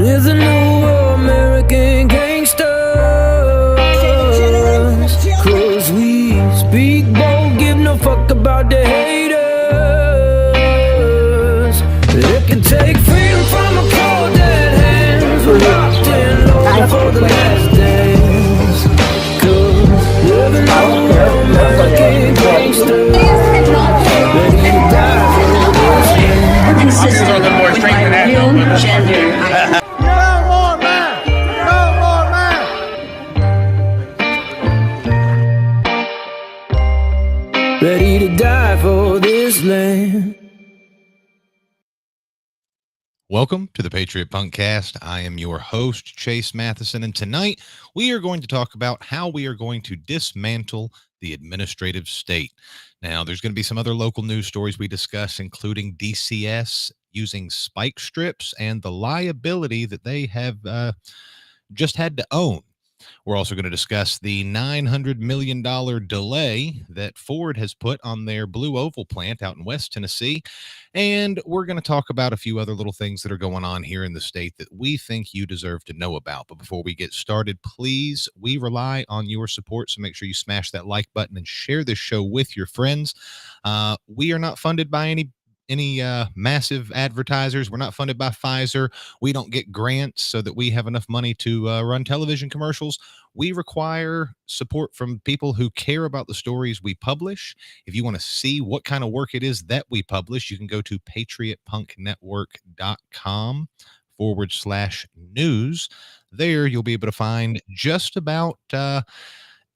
There's a new American gangsters, 'cause we speak bold, give no fuck about the haters. It can take freedom from a cold dead hands. We're locked in low for the last days. 'Cause there's a new American gangsters, ready to die for this man. Consistent with new gender. Ready to die for this land. Welcome to the Patriot Punkcast. I am your host, Chase Matheson, and tonight we are going to talk about how we are going to dismantle the administrative state. Now, there's going to be some other local news stories we discuss, including DCS using spike strips and the liability that they have just had to own. We're also going to discuss the $900 million delay that Ford has put on their Blue Oval plant out in West Tennessee. And we're going to talk about a few other little things that are going on here in the state that we think you deserve to know about. But before we get started, please, we rely on your support. So make sure you smash that like button and share this show with your friends. We are not funded by any massive advertisers. We're not funded by Pfizer. We don't get grants so that we have enough money to run television commercials. We require support from people who care about the stories we publish. If you want to see what kind of work it is that we publish, you can go to patriotpunknetwork.com/news. There you'll be able to find just about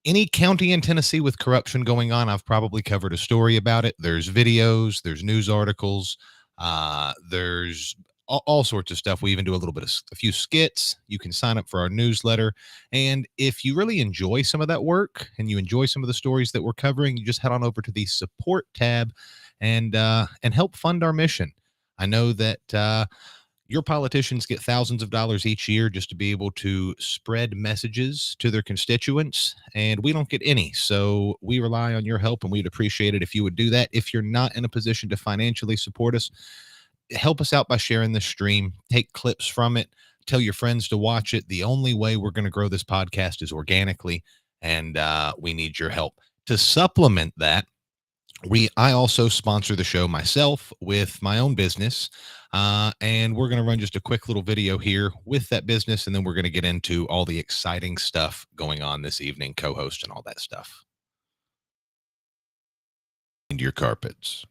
any county in Tennessee with corruption going on. I've probably covered a story about it. There's videos, there's news articles, there's all sorts of stuff. We even do a few skits. You can sign up for our newsletter. And if you really enjoy some of that work and you enjoy some of the stories that we're covering, you just head on over to the support tab and help fund our mission. I know that your politicians get thousands of dollars each year just to be able to spread messages to their constituents, and we don't get any. So we rely on your help, and we'd appreciate it if you would do that. If you're not in a position to financially support us, help us out by sharing this stream. Take clips from it. Tell your friends to watch it. The only way we're going to grow this podcast is organically, and we need your help. To supplement that, I also sponsor the show myself with my own business. And we're going to run just a quick little video here with that business, and then we're going to get into all the exciting stuff going on this evening, co-host and all that stuff. Into your carpets.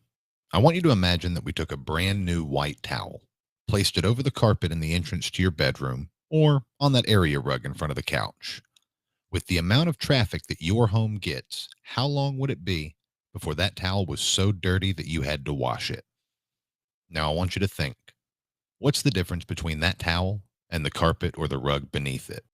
I want you to imagine that we took a brand new white towel, placed it over the carpet in the entrance to your bedroom, or on that area rug in front of the couch. With the amount of traffic that your home gets, how long would it be before that towel was so dirty that you had to wash it? Now, I want you to think, what's the difference between that towel and the carpet or the rug beneath it?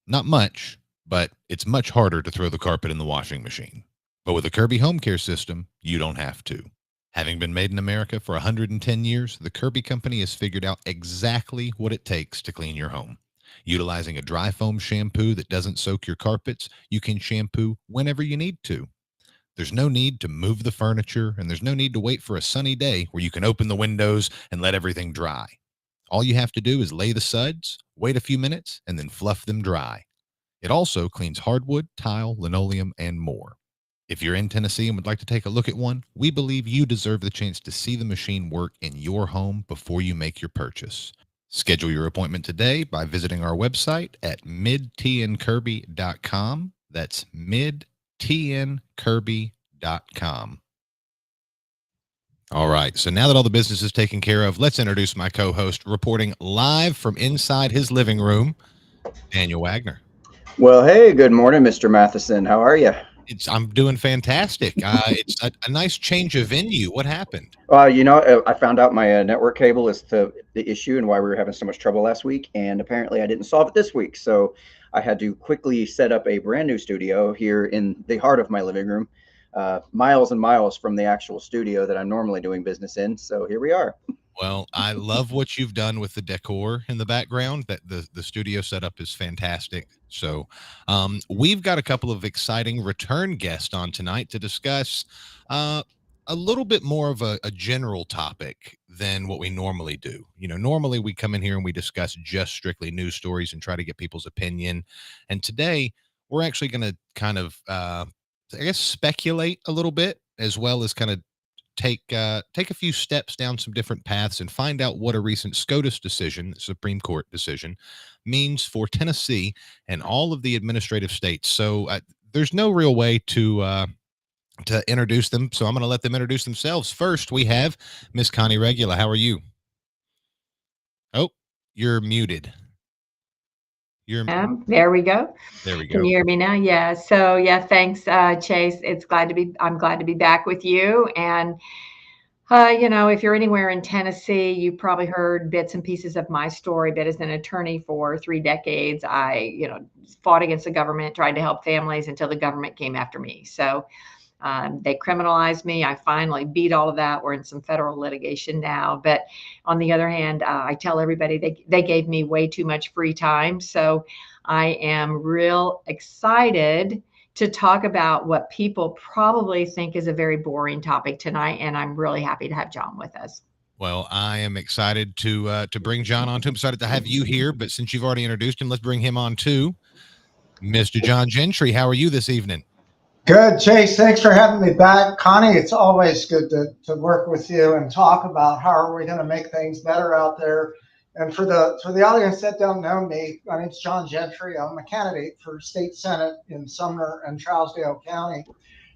Not much, but it's much harder to throw the carpet in the washing machine. But with a Kirby home care system, you don't have to. Having been made in America for 110 years, the Kirby company has figured out exactly what it takes to clean your home. Utilizing a dry foam shampoo that doesn't soak your carpets, you can shampoo whenever you need to. There's no need to move the furniture, and there's no need to wait for a sunny day where you can open the windows and let everything dry. All you have to do is lay the suds, wait a few minutes, and then fluff them dry. It also cleans hardwood, tile, linoleum, and more. If you're in Tennessee and would like to take a look at one, we believe you deserve the chance to see the machine work in your home before you make your purchase. Schedule your appointment today by visiting our website at midtnkirby.com. That's midtnkirby.com. All right, so now that all the business is taken care of, let's introduce my co-host, reporting live from inside his living room, Daniel Wagner. Well, hey, good morning, Mr. Matheson. How are you? I'm doing fantastic. It's a nice change of venue. What happened? I found out my network cable is the issue and why we were having so much trouble last week, and apparently I didn't solve it this week. So I had to quickly set up a brand new studio here in the heart of my living room, miles and miles from the actual studio that I'm normally doing business in. So here we are. Well, I love what you've done with the decor in the background. That the studio setup is fantastic. So we've got a couple of exciting return guests on tonight to discuss a little bit more of a general topic than what we normally do. Normally we come in here and we discuss just strictly news stories and try to get people's opinion. And today we're actually going to kind of, I guess, speculate a little bit, as well as kind of take a few steps down some different paths and find out what a recent SCOTUS decision, Supreme Court decision, means for Tennessee and all of the administrative states. So there's no real way to introduce them, so I'm going to let them introduce themselves. First, we have Miss Connie Reguli. How are you? Oh, you're muted. There we go. There we go. Can you hear me now? Yeah. So yeah, thanks, Chase. I'm glad to be back with you. And if you're anywhere in Tennessee, you probably heard bits and pieces of my story. But as an attorney for 3 decades, I, fought against the government, tried to help families until the government came after me. So they criminalized me. I finally beat all of that. We're in some federal litigation now. But on the other hand, I tell everybody they gave me way too much free time. So I am real excited to talk about what people probably think is a very boring topic tonight. And I'm really happy to have John with us. Well, I am excited to bring John on too. I'm excited to have you here. But since you've already introduced him, let's bring him on too. Mr. John Gentry, how are you this evening? Good, Chase. Thanks for having me back. Connie, it's always good to work with you and talk about how are we going to make things better out there. And for the audience that don't know me, my name's John Gentry. I'm a candidate for State Senate in Sumner and Trousdale County.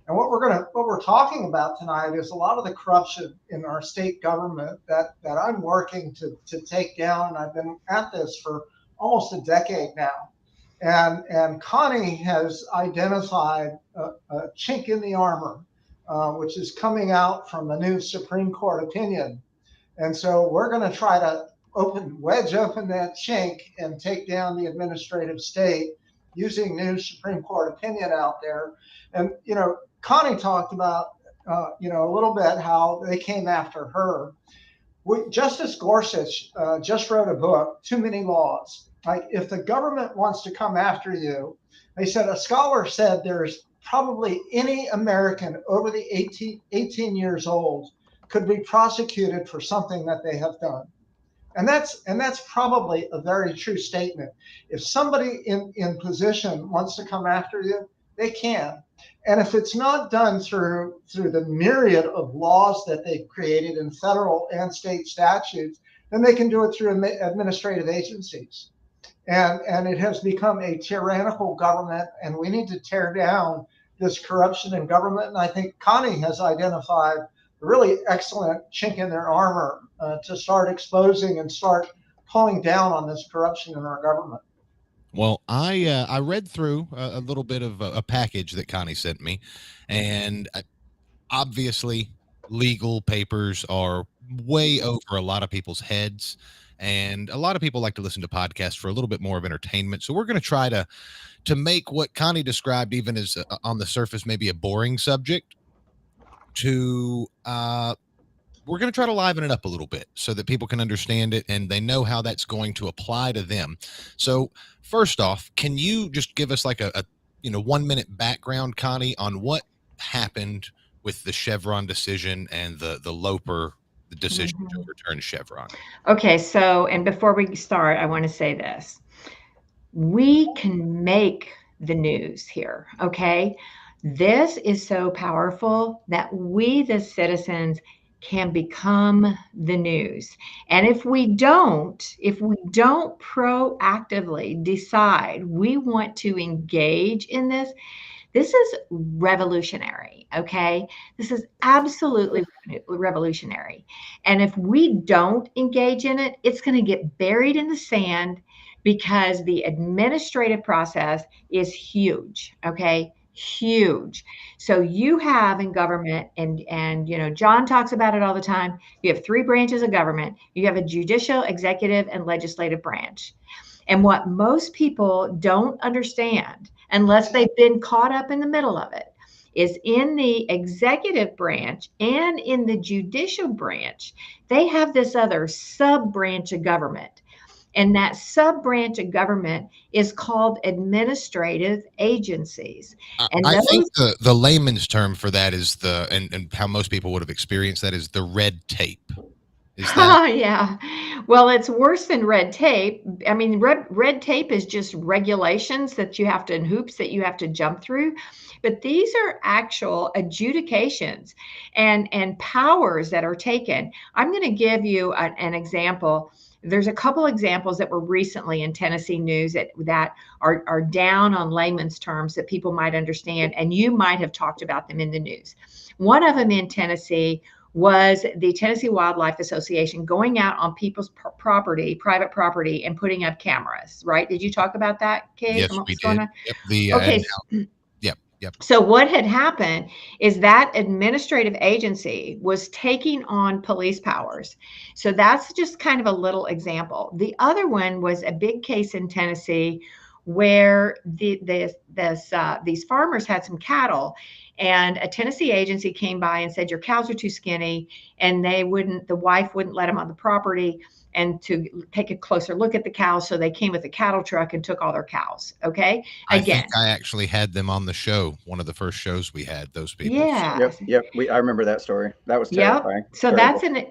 And what we're talking about tonight is a lot of the corruption in our state government that I'm working to take down. I've been at this for almost a decade now. And Connie has identified a chink in the armor, which is coming out from a new Supreme Court opinion. And so we're going to try to wedge open that chink and take down the administrative state using new Supreme Court opinion out there. And, Connie talked about, a little bit how they came after her. Justice Gorsuch just wrote a book, Too Many Laws. Like, if the government wants to come after you, they said, a scholar said there's probably any American over the 18 years old could be prosecuted for something that they have done. And that's probably a very true statement. If somebody in position wants to come after you, they can. And if it's not done through the myriad of laws that they've created in federal and state statutes, then they can do it through administrative agencies. And it has become a tyrannical government, and we need to tear down this corruption in government. And I think Connie has identified a really excellent chink in their armor to start exposing and start pulling down on this corruption in our government. Well, I read through a little bit of a package that Connie sent me, and obviously legal papers are way over a lot of people's heads. And a lot of people like to listen to podcasts for a little bit more of entertainment. So we're going to try to make what Connie described, even as on the surface, maybe a boring subject, to we're going to try to liven it up a little bit so that people can understand it and they know how that's going to apply to them. So first off, can you just give us like a 1 minute background, Connie, on what happened with the Chevron decision and the Loper decision to overturn Chevron? Okay, so, and before we start, I want to say this. We can make the news here, okay? This is so powerful that we, the citizens, can become the news. And if we don't proactively decide we want to engage in this, this is revolutionary, okay? This is absolutely revolutionary. And if we don't engage in it, it's going to get buried in the sand because the administrative process is huge, okay? Huge. So you have in government, and John talks about it all the time, you have 3 branches of government. You have a judicial, executive, and legislative branch. And what most people don't understand, unless they've been caught up in the middle of it, is in the executive branch and in the judicial branch, they have this other sub branch of government. And that sub-branch of government is called administrative agencies. And I those, think the layman's term for that is and how most people would have experienced that is the red tape. Is that? oh yeah. Well, it's worse than red tape. I mean, red tape is just regulations that you have to, and hoops that you have to jump through. But these are actual adjudications and powers that are taken. I'm going to give you an example. There's a couple examples that were recently in Tennessee news that are down on layman's terms that people might understand, and you might have talked about them in the news. One of them in Tennessee was the Tennessee Wildlife Association going out on people's property, private property, and putting up cameras, right? Did you talk about that, Kate? Yes, we did. Yep, okay. Yep. So what had happened is that administrative agency was taking on police powers. So that's just kind of a little example. The other one was a big case in Tennessee where these farmers had some cattle, and a Tennessee agency came by and said, your cows are too skinny, and the wife wouldn't let them on the property and to take a closer look at the cows. So they came with a cattle truck and took all their cows. Okay. I think I actually had them on the show. One of the first shows we had, those people. Yeah. Yep. I remember that story. That was terrifying. So Terrible.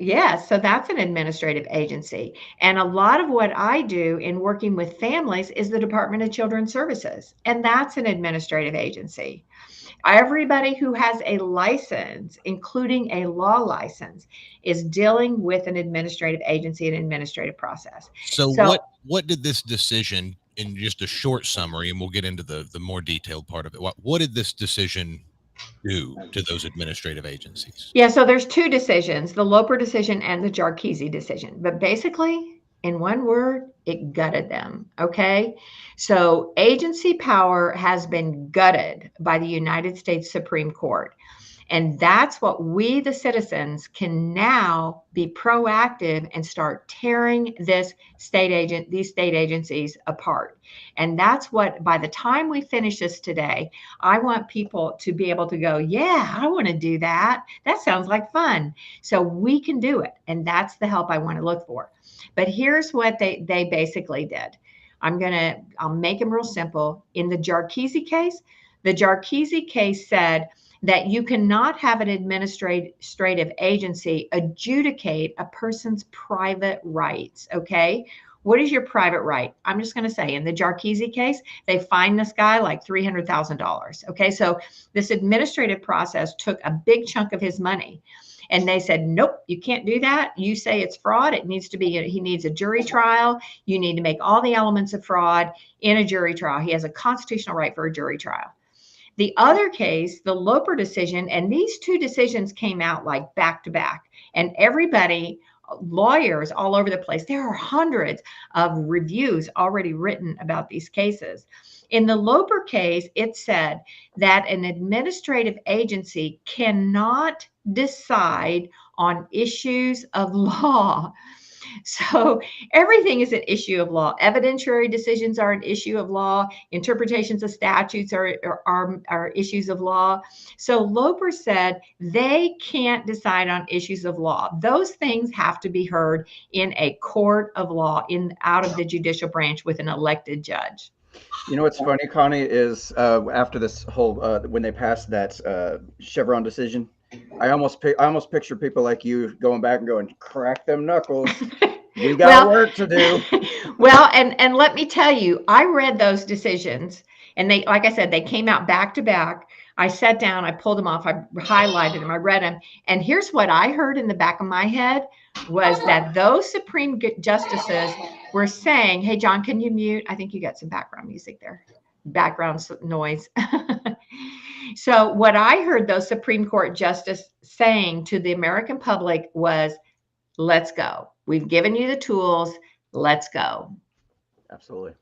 that's an administrative agency. And a lot of what I do in working with families is the Department of Children's Services. And that's an administrative agency. Everybody who has a license, including a law license, is dealing with an administrative agency and administrative process. So what did this decision, in just a short summary, and we'll get into the more detailed part of it, what did this decision do to those administrative agencies? Yeah, so there's two decisions, the Loper decision and the Jarkizi decision. But basically, in one word, it gutted them. Okay. So agency power has been gutted by the United States Supreme Court. And that's what we, the citizens, can now be proactive and start tearing these state agencies apart. And that's what, by the time we finish this today, I want people to be able to go, yeah, I want to do that. That sounds like fun. So we can do it. And that's the help I want to look for. But here's what they basically did. I'll make them real simple. In the Jarkizi case said that you cannot have an administrative agency adjudicate a person's private rights. Okay. What is your private right? I'm just going to say, in the Jarkizi case, they fined this guy like $300,000. Okay. So this administrative process took a big chunk of his money. And they said, nope, you can't do that. You say it's fraud. It needs to be, he needs a jury trial. You need to make all the elements of fraud in a jury trial. He has a constitutional right for a jury trial. The other case, the Loper decision, and these two decisions came out like back to back. And everybody, lawyers all over the place, there are hundreds of reviews already written about these cases. In the Loper case, it said that an administrative agency cannot decide on issues of law. So everything is an issue of law. Evidentiary decisions are an issue of law. Interpretations of statutes are issues of law. So Loper said they can't decide on issues of law. Those things have to be heard in a court of law, out of the judicial branch with an elected judge. You know what's funny, Connie, is after this whole when they passed that Chevron decision, I almost picture people like you going back and going, crack them knuckles. We got work to do. Well, and let me tell you, I read those decisions, and they, like I said, they came out back to back. I sat down, I pulled them off, I highlighted them, I read them, and here's what I heard in the back of my head was that those Supreme justices were saying, hey, John, can you mute? I think you got some background music there, background noise. So what I heard those Supreme Court justices saying to the American public was, let's go. We've given you the tools. Let's go. Absolutely.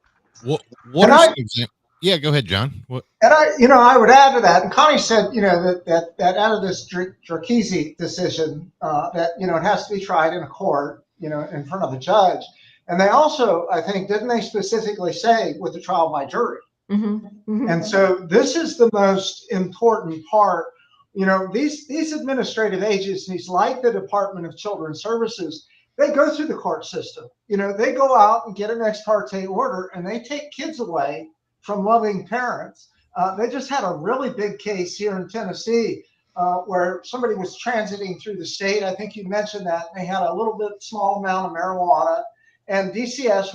Yeah, go ahead, John. What? And I would add to that. And Connie said, that out of this Jarkizi decision, that, it has to be tried in a court, in front of a judge. And they also, I think, didn't they specifically say with the trial by jury? Mm-hmm. Mm-hmm. And so this is the most important part. These administrative agencies, like the Department of Children's Services, they go through the court system. They go out and get an ex parte order, and they take kids away from loving parents. They just had a really big case here in Tennessee where somebody was transiting through the state. I think you mentioned that. They had a little bit small amount of marijuana, and DCS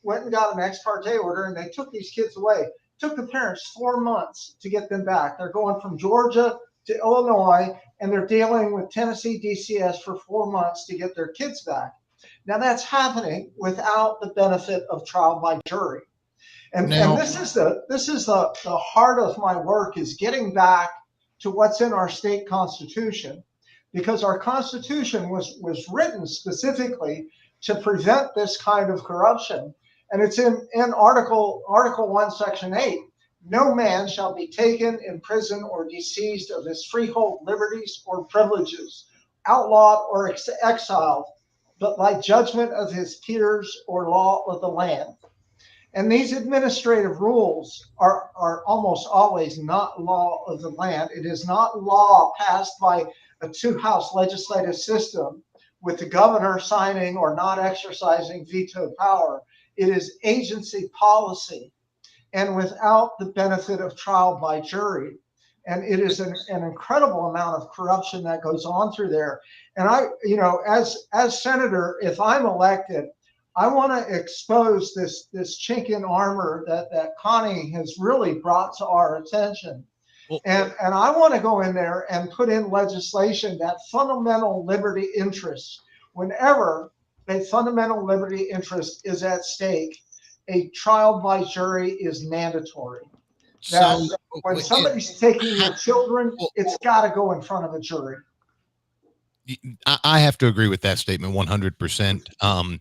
went and got an ex parte order, and they took these kids away. It took the parents 4 months to get them back. They're going from Georgia to Illinois, and they're dealing with Tennessee DCS for 4 months to get their kids back. Now that's happening without the benefit of trial by jury. And this is the heart of my work, is getting back to what's in our state constitution, because our constitution was written specifically to prevent this kind of corruption. And it's in Article 1, Section 8. No man shall be taken, imprisoned, or disseized of his freehold liberties or privileges, outlawed or exiled, but by judgment of his peers or law of the land. And these administrative rules are almost always not law of the land. It is not law passed by a two-house legislative system with the governor signing or not exercising veto power. It is agency policy, and without the benefit of trial by jury. And it is an incredible amount of corruption that goes on through there. And as senator, if I'm elected, I want to expose this chink in armor that Connie has really brought to our attention. Well, and I want to go in there and put in legislation that fundamental liberty interests, whenever a fundamental liberty interest is at stake, a trial by jury is mandatory. That when somebody's taking your children, it's got to go in front of a jury. I have to agree with that statement 100%.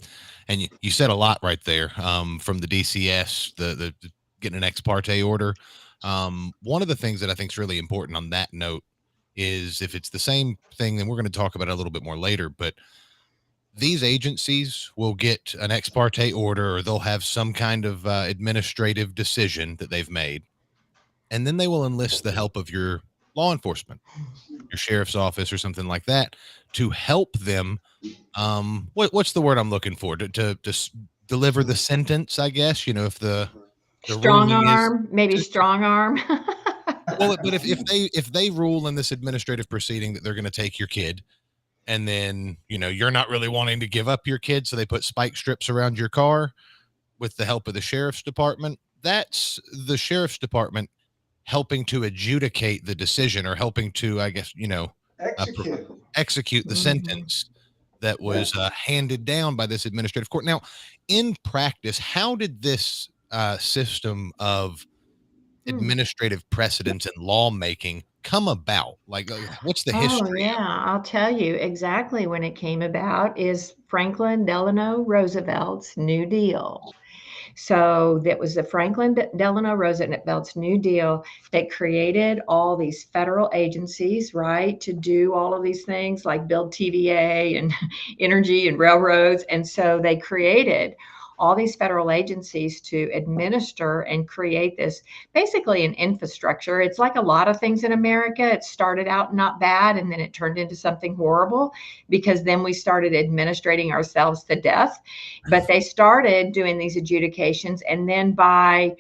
And you said a lot right there, from the DCS, the getting an ex parte order. One of the things that I think is really important on that note is, if it's the same thing, then we're going to talk about it a little bit more later, but these agencies will get an ex parte order, or they'll have some kind of administrative decision that they've made, and then they will enlist the help of your law enforcement, your sheriff's office or something like that, to help them. What's the word I'm looking for? To deliver the sentence, I guess. If the strong arm, maybe strong arm. Well, but if they rule in this administrative proceeding that they're going to take your kid, and then you're not really wanting to give up your kid, so they put spike strips around your car with the help of the sheriff's department, that's the sheriff's department helping to adjudicate the decision, or helping to, I guess, execute the sentence that was handed down by this administrative court. Now, in practice, how did this system of administrative precedence and lawmaking come about? Like, what's the history? Oh, yeah, I'll tell you exactly when it came about. Is Franklin Delano Roosevelt's New Deal. So that was the Franklin Delano Roosevelt's New Deal that created all these federal agencies, right, to do all of these things like build TVA and energy and railroads. And so they created all these federal agencies to administer and create this, basically an infrastructure. It's like a lot of things in America. It started out not bad, and then it turned into something horrible, because then we started administrating ourselves to death. But they started doing these adjudications, and then I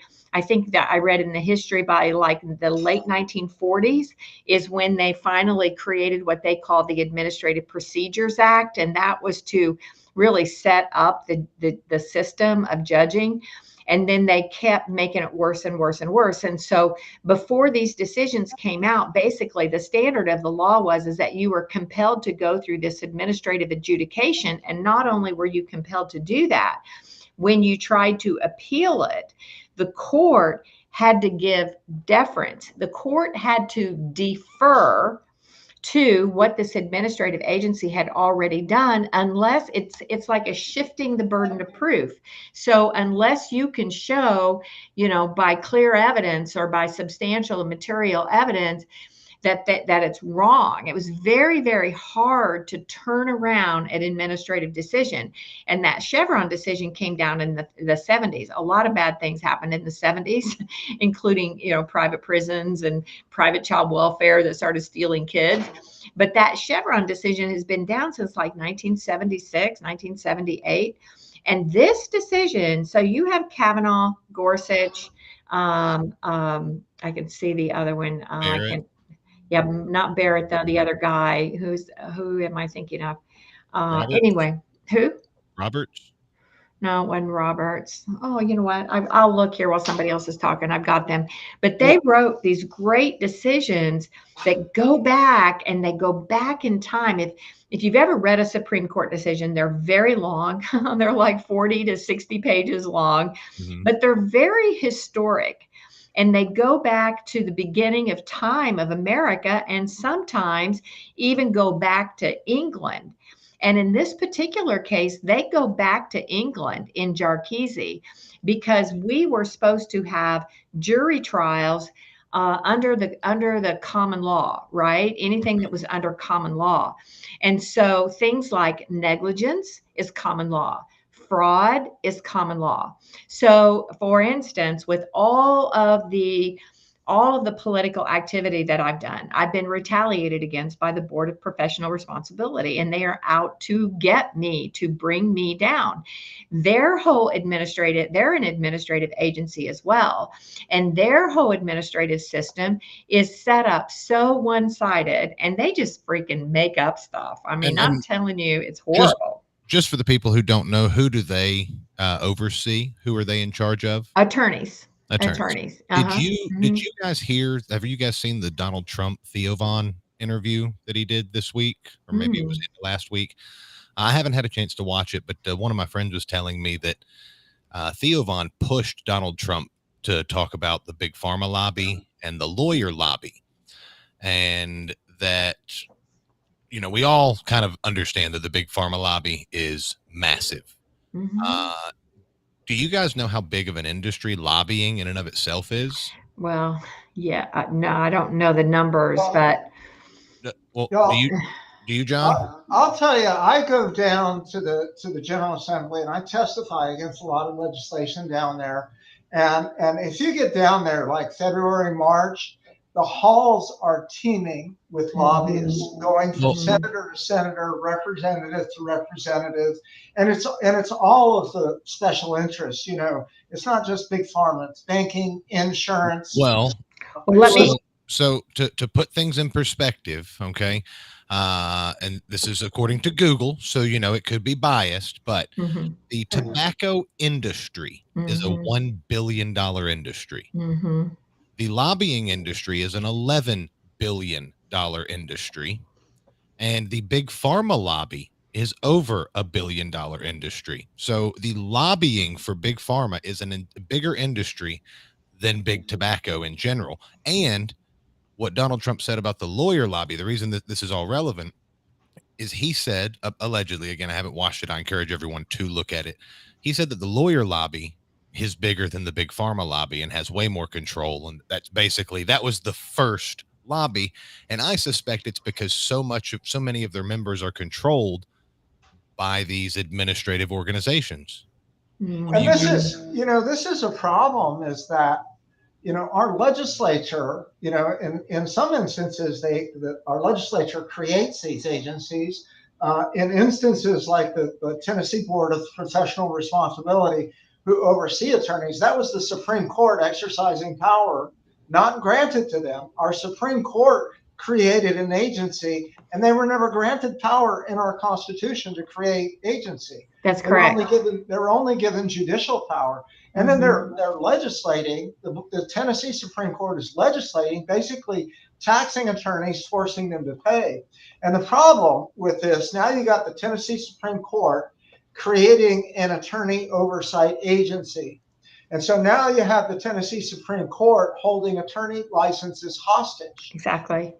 think that I read in the history, by like the late 1940s is when they finally created what they called the Administrative Procedures Act. And that was to really set up the system of judging. And then they kept making it worse and worse and worse. And so before these decisions came out, basically the standard of the law is that you were compelled to go through this administrative adjudication. And not only were you compelled to do that, when you tried to appeal it, the court had to give deference. The court had to defer to what this administrative agency had already done, unless it's like a shifting the burden of proof. So unless you can show, by clear evidence or by substantial and material evidence that it's wrong. It was very, very hard to turn around an administrative decision. And that Chevron decision came down in the 70s. A lot of bad things happened in the 70s, including, private prisons and private child welfare that started stealing kids. But that Chevron decision has been down since like 1976, 1978. And this decision, so you have Kavanaugh, Gorsuch, I can see the other one. Not Barrett though. The other guy who am I thinking of? Anyway, who? Roberts? No, it wasn't Roberts. Oh, you know what? I'll look here while somebody else is talking. I've got them. But they wrote these great decisions that go back, and they go back in time. If you've ever read a Supreme Court decision, they're very long. They're like 40 to 60 pages long, but they're very historic. And they go back to the beginning of time of America, and sometimes even go back to England. And in this particular case, they go back to England in Jarkizi because we were supposed to have jury trials under the common law, right? Anything that was under common law. And so things like negligence is common law. Fraud is common law. So for instance, with all of the political activity that I've done, I've been retaliated against by the Board of Professional Responsibility, and they are out to get me, to bring me down. They're an administrative agency as well. And their whole administrative system is set up so one-sided, and they just freaking make up stuff. I mean, I'm telling you, it's horrible. Just for the people who don't know, who do they oversee? Who are they in charge of? Attorneys. Did you guys hear? Have you guys seen the Donald Trump Theo Von interview that he did this week, or maybe it was last week? I haven't had a chance to watch it, but one of my friends was telling me that Theo Von pushed Donald Trump to talk about the big pharma lobby and the lawyer lobby, and that we all kind of understand that the big pharma lobby is massive. Do you guys know how big of an industry lobbying in and of itself is? Well, yeah, no, I don't know the numbers, but do you, John? I'll tell you, I go down to the General Assembly and I testify against a lot of legislation down there. And if you get down there like February, March, the halls are teeming with lobbyists going from senator to senator, representative to representative, and it's all of the special interests. It's not just big pharma; it's banking, insurance. So to put things in perspective, okay, and this is according to Google, so it could be biased, but the tobacco industry is a $1 billion industry. The lobbying industry is an $11 billion industry, and the big pharma lobby is over $1 billion industry. So the lobbying for big pharma is a bigger industry than big tobacco in general. And what Donald Trump said about the lawyer lobby, the reason that this is all relevant is he said, allegedly, again, I haven't watched it. I encourage everyone to look at it. He said that the lawyer lobby is bigger than the big pharma lobby and has way more control. And that was the first lobby. And I suspect it's because so many of their members are controlled by these administrative organizations. And this is a problem, is that, our legislature, in some instances, our legislature creates these agencies. In instances like the Tennessee Board of Professional Responsibility, who oversee attorneys, that was the Supreme Court exercising power not granted to them. Our Supreme Court created an agency, and they were never granted power in our Constitution to create agency. That's correct. They were only given judicial power. And then they're legislating, the Tennessee Supreme Court is legislating, basically taxing attorneys, forcing them to pay. And the problem with this, now you got the Tennessee Supreme Court creating an attorney oversight agency. And so now you have the Tennessee Supreme Court holding attorney licenses hostage. Exactly.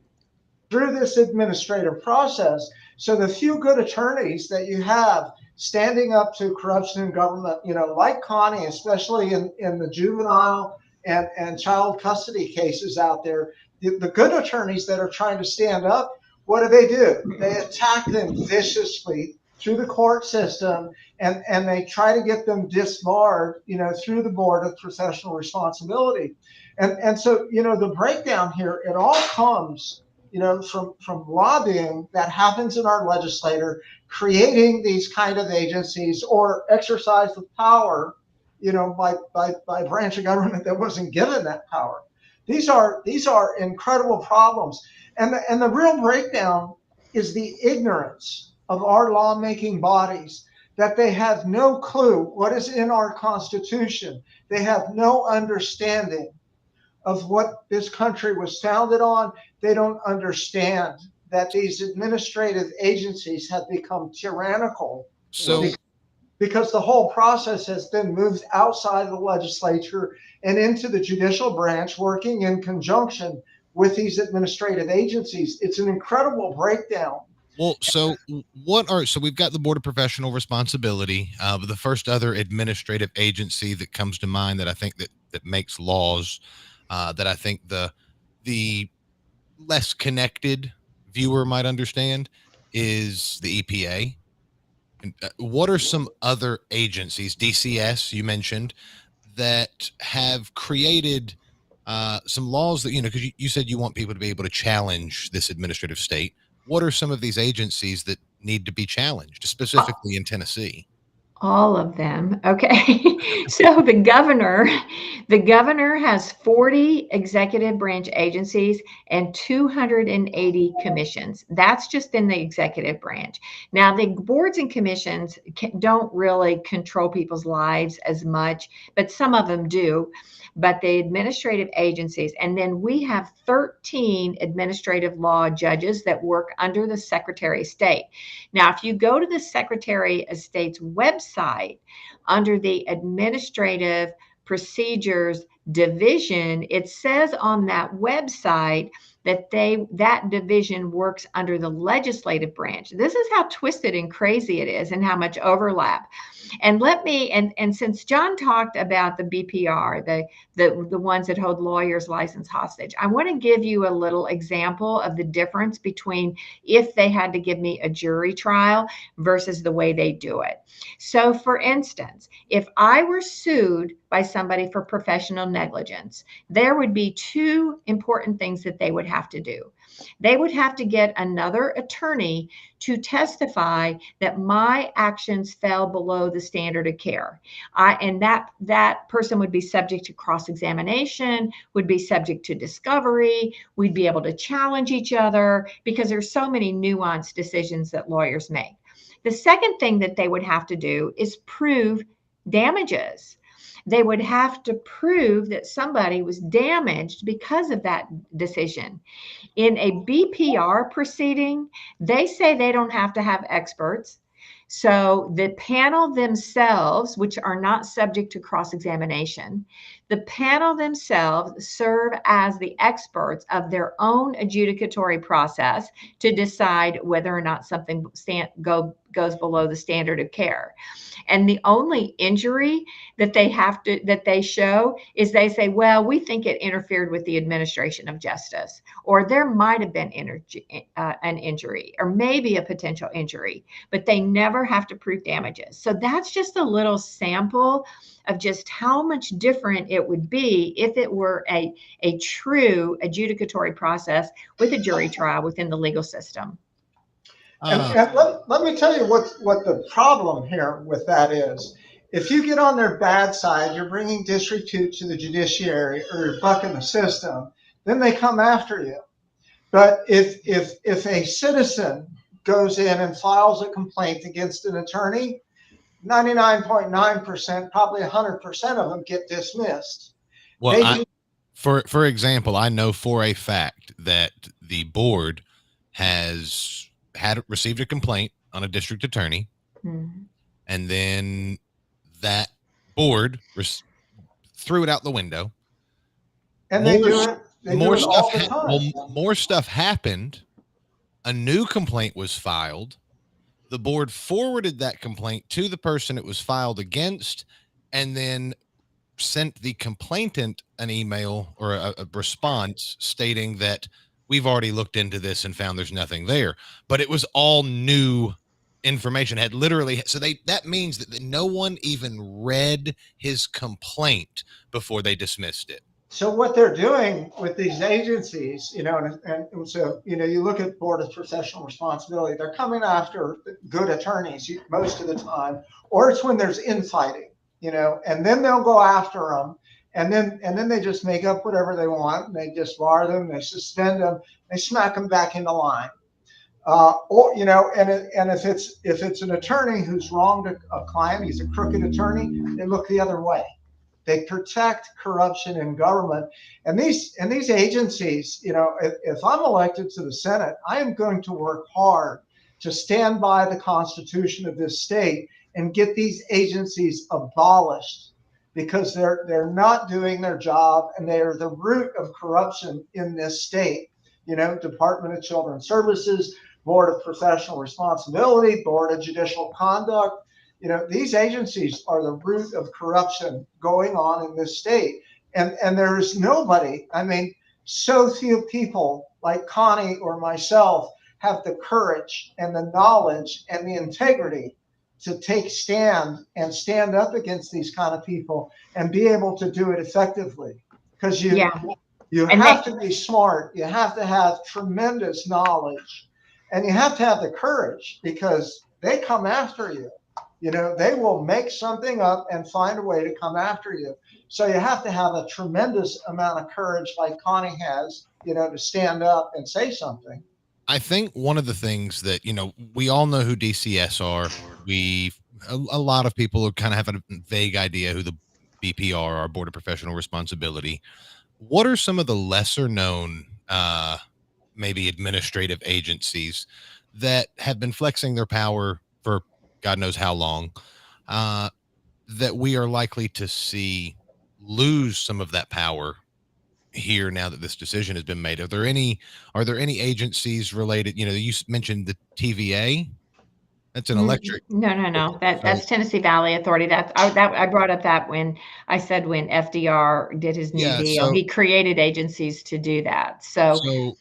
Through this administrative process. So the few good attorneys that you have standing up to corruption in government, like Connie, especially in the juvenile and child custody cases out there, the good attorneys that are trying to stand up, what do? They attack them viciously through the court system, and they try to get them disbarred, through the board of professional responsibility. And so, the breakdown here, it all comes, from lobbying that happens in our legislature, creating these kind of agencies or exercise of power, by a branch of government that wasn't given that power. These are incredible problems. And the real breakdown is the ignorance of our lawmaking bodies, that they have no clue what is in our Constitution. They have no understanding of what this country was founded on. They don't understand that these administrative agencies have become tyrannical. So, because the whole process has been moved outside of the legislature and into the judicial branch, working in conjunction with these administrative agencies. It's an incredible breakdown. well, so we've got the Board of Professional Responsibility, the first other administrative agency that comes to mind that I think that makes laws, that I think the less connected viewer might understand is the EPA. And, what are some other agencies, DCS you mentioned, that have created some laws that, because you said you want people to be able to challenge this administrative state. What are some of these agencies that need to be challenged, specifically in Tennessee? All of them. Okay. So the governor has 40 executive branch agencies and 280 commissions. That's just in the executive branch. Now, the boards and commissions don't really control people's lives as much, but some of them do. But the administrative agencies, and then we have 13 administrative law judges that work under the Secretary of State. Now, if you go to the Secretary of State's website under the Administrative Procedures Division, it says on that website that that division works under the legislative branch. This is how twisted and crazy it is and how much overlap. And and since John talked about the BPR, the ones that hold lawyers' license hostage, I want to give you a little example of the difference between if they had to give me a jury trial versus the way they do it. So for instance, if I were sued by somebody for professional negligence, there would be two important things that they would have to do. They would have to get another attorney to testify that my actions fell below the standard of care. And that person would be subject to cross-examination, would be subject to discovery. We'd be able to challenge each other because there's so many nuanced decisions that lawyers make. The second thing that they would have to do is prove damages. They would have to prove that somebody was damaged because of that decision. In a BPR proceeding, they say they don't have to have experts. So the panel themselves, which are not subject to cross-examination, the panel themselves serve as the experts of their own adjudicatory process to decide whether or not something goes below the standard of care. And the only injury that they show is they say, well, we think it interfered with the administration of justice, or there might have been an injury, or maybe a potential injury, but they never have to prove damages. So that's just a little sample of just how much different it would be if it were a true adjudicatory process with a jury trial within the legal system. And let me tell you what the problem here with that is. If you get on their bad side, you're bringing disrepute to the judiciary, or you're bucking the system, then they come after you. But if a citizen goes in and files a complaint against an attorney, 99.9%, probably 100% of them get dismissed. Well, for example, I know for a fact that the board has received a complaint on a district attorney, and then that board threw it out the window. And they do it all the time. More stuff happened. A new complaint was filed. The board forwarded that complaint to the person it was filed against, and then sent the complainant an email or a response stating that we've already looked into this and found there's nothing there, but it was all new information. Had literally, so that means that no one even read his complaint before they dismissed it. So what they're doing with these agencies, and so, you look at Board of Professional Responsibility, they're coming after good attorneys most of the time, or it's when there's infighting, and then they'll go after them. And then they just make up whatever they want. And they just bar them, they suspend them, they smack them back into line. And if it's an attorney who's wronged a client, he's a crooked attorney, they look the other way. They protect corruption in government. And these agencies, if I'm elected to the Senate, I am going to work hard to stand by the Constitution of this state and get these agencies abolished, because they're not doing their job, and they are the root of corruption in this state. Department of Children's Services, Board of Professional Responsibility, Board of Judicial Conduct. These agencies are the root of corruption going on in this state. And there's nobody, so few people like Connie or myself have the courage and the knowledge and the integrity to stand up against these kind of people and be able to do it effectively. Because you have to be smart, you have to have tremendous knowledge, and you have to have the courage, because they come after you. They will make something up and find a way to come after you. So you have to have a tremendous amount of courage, like Connie has, to stand up and say something. I think one of the things that, we all know who DCS are. A lot of people kind of have a vague idea who the BPR are, Board of Professional Responsibility. What are some of the lesser known, maybe administrative agencies that have been flexing their power for God knows how long, that we are likely to see lose some of that power here now that this decision has been made? Are there any agencies related? You mentioned the TVA. That's an electric. No. That's Tennessee Valley Authority. I brought up that when I said when FDR did his new deal, he created agencies to do that. So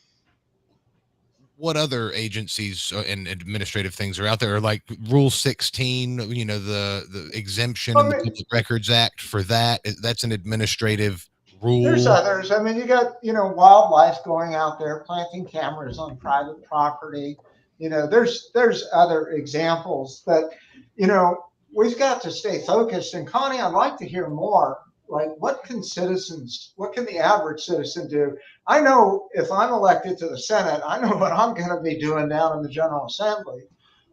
what other agencies and administrative things are out there? Like Rule 16, the exemption in the Public Records Act for that. That's an administrative rule. There's others. You got, wildlife going out there, planting cameras on private property. There's other examples, but, we've got to stay focused. And Connie, I'd like to hear more. Like, what can the average citizen do? I know if I'm elected to the Senate, I know what I'm going to be doing down in the General Assembly.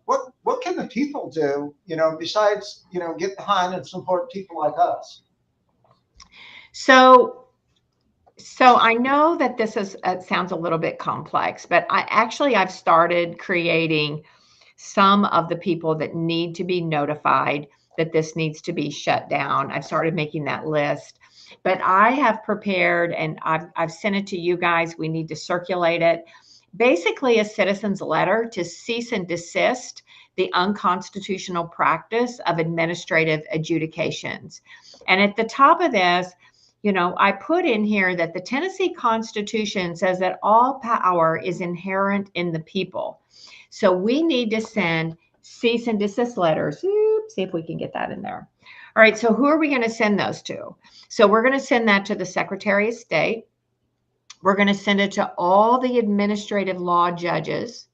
What can the people do, besides, get behind and support people like us? So I know that this sounds a little bit complex, but I've started creating some of the people that need to be notified that this needs to be shut down. I've started making that list, but I have prepared, and I've sent it to you guys. We need to circulate it. Basically a citizen's letter to cease and desist the unconstitutional practice of administrative adjudications. And at the top of this, I put in here that the Tennessee Constitution says that all power is inherent in the people. So we need to send cease and desist letters. See if we can get that in there. All right. So who are we going to send those to? So we're going to send that to the Secretary of State. We're going to send it to all the administrative law judges.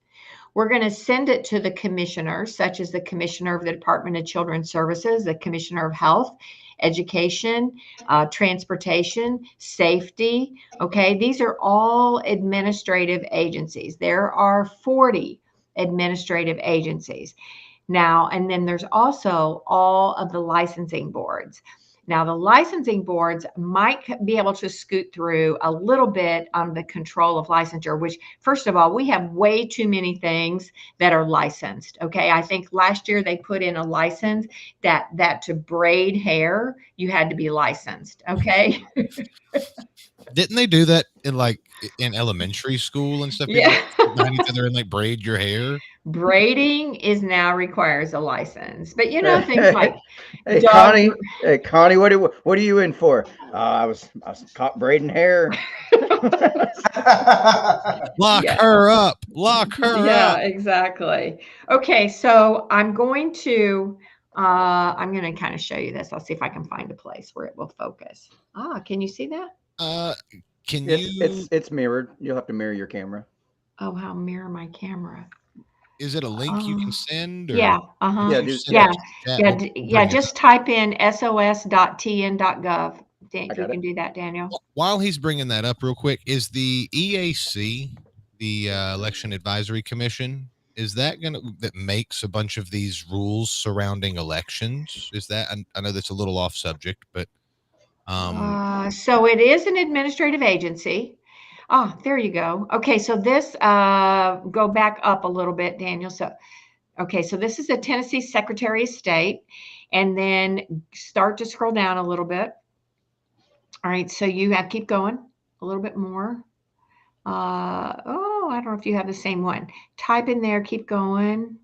We're going to send it to the commissioners, such as the Commissioner of the Department of Children's Services, the Commissioner of Health, Education, Transportation, Safety. Okay. These are all administrative agencies. There are 40 administrative agencies. Now, and then there's also all of the licensing boards. Now, the licensing boards might be able to scoot through a little bit on the control of licensure, which, first of all, we have way too many things that are licensed. Okay. I think last year they put in a license that to braid hair, you had to be licensed. Okay. Didn't they do that in like in elementary school and stuff. Yeah. People sit behind each other and like braid your hair. Braiding is now requires a license, but things like Hey dog. Connie, what are you in for? I was caught braiding hair. Lock Yeah. her up. Lock her Yeah, up. exactly. Okay, so I'm going to kind of show you this. I'll see if I can find a place where it will focus. Can you see that? Can you? It's mirrored. You'll have to mirror your camera. Oh, how mirror my camera. Is it a link you can send? Or Yeah. Yeah, Yeah. Just type in sos.tn.gov. If you can do that, Daniel. While he's bringing that up real quick, is the EAC, the Election Advisory Commission, is that that makes a bunch of these rules surrounding elections? Is that, I know that's a little off subject, but so it is an administrative agency. There you go. Okay, so this go back up a little bit, Daniel. So this is the Tennessee Secretary of State, and then start to scroll down a little bit. All right, so you have keep going a little bit more. I don't know if you have the same one. Type in there, keep going.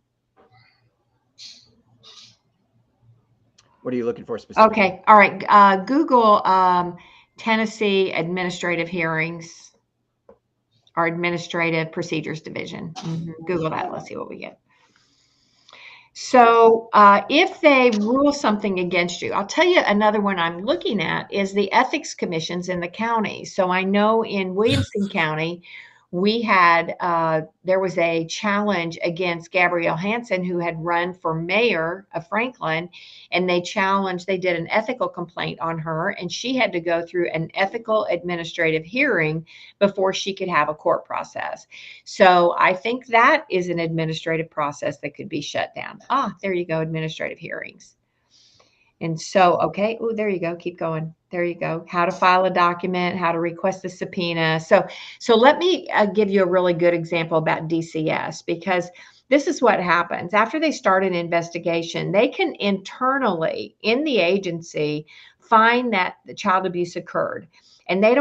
What are you looking for specifically? Okay, all right. Google Tennessee administrative hearings or administrative procedures division. Google that. Let's see what we get. So if they rule something against you, I'll tell you another one I'm looking at is the ethics commissions in the county. So I know in Williamson County, we had, there was a challenge against Gabrielle Hansen, who had run for mayor of Franklin, and they did an ethical complaint on her, and she had to go through an ethical administrative hearing before she could have a court process. So I think that is an administrative process that could be shut down. There you go, administrative hearings. And so, okay, there you go. Keep going. There you go. How to file a document, how to request a subpoena. So let me give you a really good example about DCS, because this is what happens. After they start an investigation, they can internally in the agency find that the child abuse occurred. And you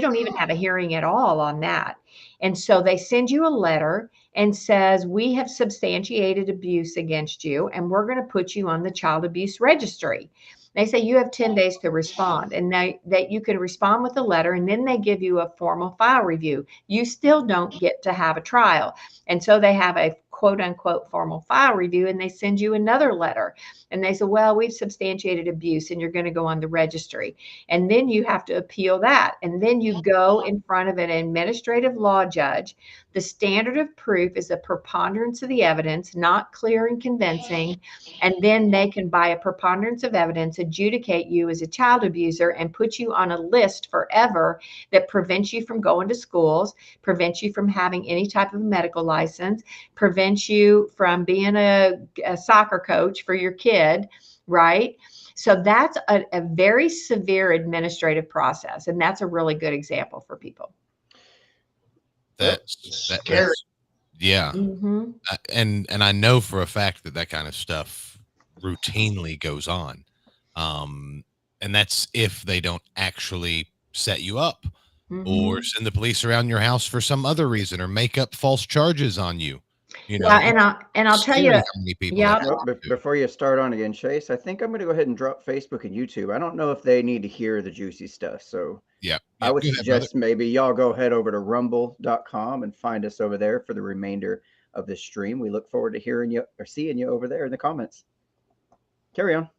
don't even have a hearing at all on that. And so they send you a letter and says, we have substantiated abuse against you, and we're going to put you on the child abuse registry. They say you have 10 days to respond, and that you can respond with a letter, and then they give you a formal file review. You still don't get to have a trial. And so they have a quote unquote formal file review, and they send you another letter, and they say, well, we've substantiated abuse and you're going to go on the registry. And then you have to appeal that. And then you go in front of an administrative law judge. The standard of proof is a preponderance of the evidence, not clear and convincing. And then they can, by a preponderance of evidence, adjudicate you as a child abuser and put you on a list forever that prevents you from going to schools, prevents you from having any type of medical license, prevents you from being a soccer coach for your kid, right? So that's a very severe administrative process. And that's a really good example for people. That's scary. Yeah. Mm-hmm. And I know for a fact that kind of stuff routinely goes on. And that's if they don't actually set you up or send the police around your house for some other reason or make up false charges on you. Yeah, and I'll tell you, before you start on again, Chase, I think I'm going to go ahead and drop Facebook and YouTube. I don't know if they need to hear the juicy stuff. So I would suggest maybe y'all go head over to rumble.com and find us over there for the remainder of this stream. We look forward to hearing you or seeing you over there in the comments. Carry on.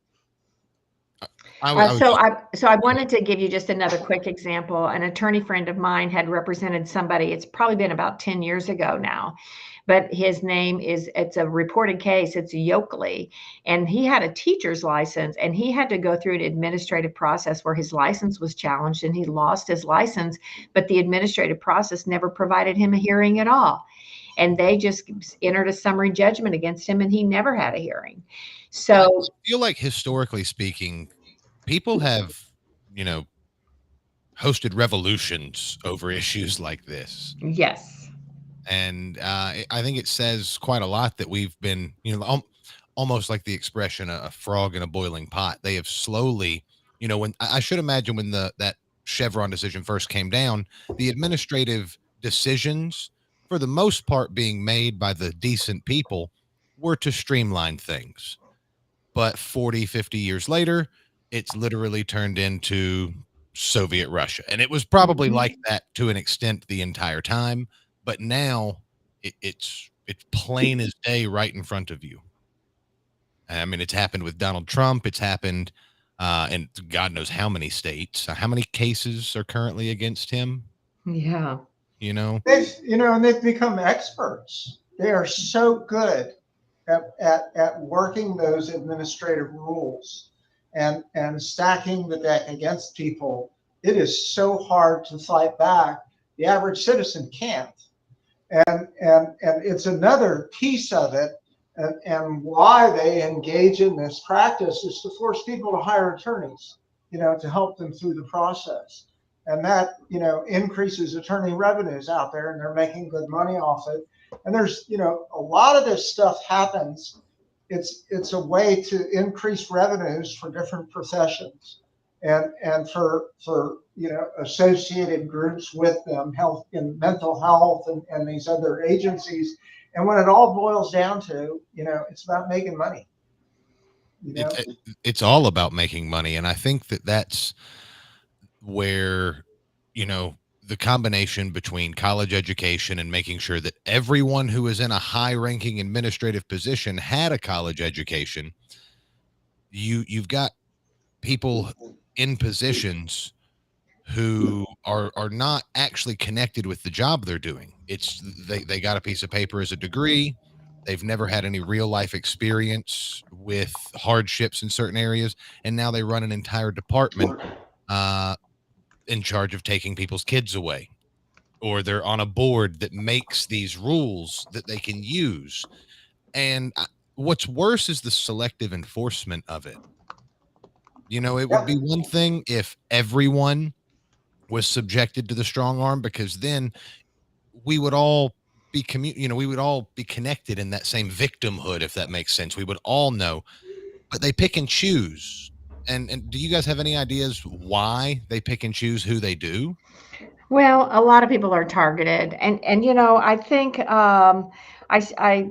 So I wanted to give you just another quick example. An attorney friend of mine had represented somebody. It's probably been about 10 years ago now, but his name it's a reported case. It's Yokley, and he had a teacher's license, and he had to go through an administrative process where his license was challenged, and he lost his license, but the administrative process never provided him a hearing at all. And they just entered a summary judgment against him, and he never had a hearing. So I feel like historically speaking, people have, hosted revolutions over issues like this. Yes. And I think it says quite a lot that we've been, almost like the expression, a frog in a boiling pot. They have slowly, when I should imagine when that Chevron decision first came down, the administrative decisions, for the most part being made by the decent people, were to streamline things. But 40, 50 years later, it's literally turned into Soviet Russia. And it was probably like that to an extent the entire time. But now it's plain as day right in front of you. I mean, it's happened with Donald Trump. It's happened in God knows how many states. How many cases are currently against him? Yeah. You know, And they've become experts. They are so good at working those administrative rules and stacking the deck against people. It is so hard to fight back. The average citizen can't. And it's another piece of it. And why they engage in this practice is to force people to hire attorneys, to help them through the process. And that, increases attorney revenues out there, and they're making good money off it. And there's, a lot of this stuff happens. It's a way to increase revenues for different professions and for associated groups with them, health and mental health and these other agencies. And when it all boils down to, it's about making money. It's all about making money. And I think that's where, the combination between college education and making sure that everyone who is in a high ranking administrative position had a college education. You've got people in positions who are not actually connected with the job they're doing. It's they got a piece of paper as a degree. They've never had any real life experience with hardships in certain areas. And now they run an entire department in charge of taking people's kids away, or they're on a board that makes these rules that they can use. And what's worse is the selective enforcement of it. It would be one thing if everyone was subjected to the strong arm, because then we would all be we would all be connected in that same victimhood, if that makes sense. We would all know, but they pick and choose. And do you guys have any ideas why they pick and choose who they do? Well, a lot of people are targeted, and I think I